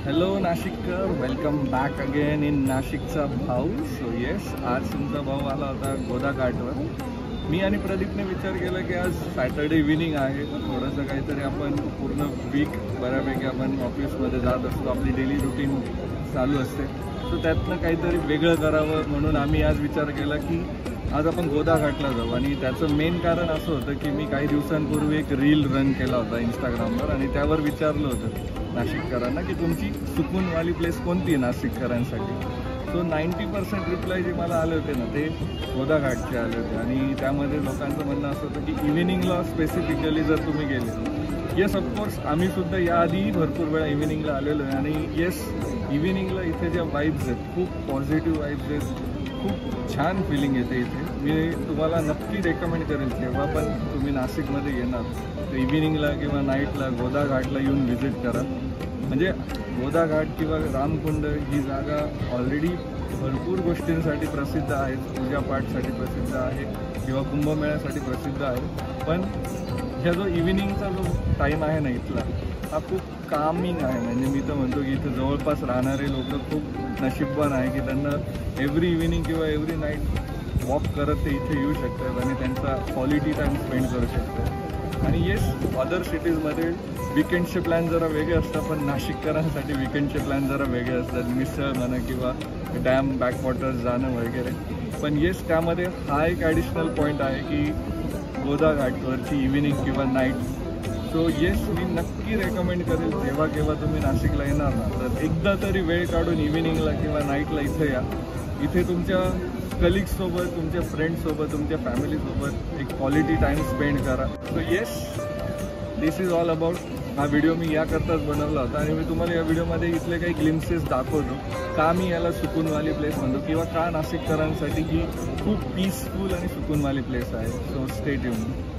Hello नाशिककर, welcome back again in नाशिकचा भाऊ. सो येस, आज तुमचा भाऊ आला होता गोदा घाटवर. मी आणि प्रदीपने विचार केला की आज सॅटर्डे इव्हिनिंग आहे, थोडंसं काहीतरी आपण पूर्ण वीक बऱ्यापैकी आपण ऑफिसमध्ये जात असतो, आपली डेली रुटीन चालू असते, सो त्यातनं काहीतरी वेगळं करावं म्हणून आम्ही आज विचार केला की आज आपण गोदा घाटला जाऊ. आणि त्याचं मेन कारण असं होतं की मी काही दिवसांपूर्वी एक रील रन केला होता इंस्टाग्रामवर आणि त्यावर विचारलं होतं नाशिककरांना की तुमची सुकूनवाली प्लेस कोणती आहे नाशिककरांसाठी. सो 90% रिप्लाय जे मला आले होते ना ते गोदा घाटचे आले होते. आणि त्यामध्ये लोकांचं म्हणणं असं होतं की इव्हिनिंगला स्पेसिफिकली जर तुम्ही गेले, येस ऑफकोर्स आम्हीसुद्धा याआधीही भरपूर वेळा इव्हिनिंगला आलेलो आहे. आणि येस, इव्हिनिंगला इथे ज्या वाईब्स आहेत, खूप पॉझिटिव्ह वाईब्स आहेत, खूप छान फिलिंग येते इथे. मी तुम्हाला नक्की रेकमेंड करेन जेव्हा पण तुम्ही नाशिकमध्ये येणार तर इव्हिनिंगला किंवा नाईटला गोदा घाटला येऊन व्हिजिट करा. म्हणजे गोदा घाट किंवा रामकुंड ही जागा ऑलरेडी भरपूर गोष्टींसाठी प्रसिद्ध आहे, पूजापाठसाठी प्रसिद्ध आहे किंवा कुंभमेळ्यासाठी प्रसिद्ध आहे. पण ह्या जो इव्हिनिंगचा जो टाईम आहे ना इथला, हा खूप कामिंग आहे. म्हणजे मी तर म्हणतो की इथे जवळपास राहणारे लोक खूप नशीबवान आहे की त्यांना एव्हरी इव्हिनिंग किंवा एव्हरी नाईट वॉक करत ते इथे येऊ शकतात आणि त्यांचा क्वालिटी टाईम स्पेंड करू शकतात. आणि येस, अदर सिटीजमध्ये विकेंडचे प्लॅन जरा वेगळे असतात, पण नाशिककरांसाठी विकेंडचे प्लॅन जरा वेगळे असतात, मिसळ म्हणा किंवा डॅम बॅकवॉटर्स जाणं वगैरे. पण येस, त्यामध्ये हा एक ॲडिशनल पॉईंट आहे की गोदा घाटवरची इव्हिनिंग किंवा नाईट. सो येस, मी नक्की रेकमेंड करेल जेव्हा केव्हा तुम्ही नाशिकला येणार ना तर एकदा तरी वेळ काढून इव्हिनिंगला किंवा नाईटला इथे या. इथे तुमच्या कलिग्ससोबत, तुमच्या फ्रेंड्ससोबत, तुमच्या फॅमिलीसोबत एक क्वालिटी टाईम स्पेंड करा. So yes, this is all about. हा व्हिडिओ मी याकरताच बनवला होता आणि मी तुम्हाला या व्हिडिओमध्ये इथले काही ग्लिम्सेस दाखवतो का मी याला सुकूनवाली प्लेस म्हणतो किंवा का नाशिककरांसाठी ही खूप पीसफुल आणि सुकूनवाली प्लेस आहे. So stay tuned.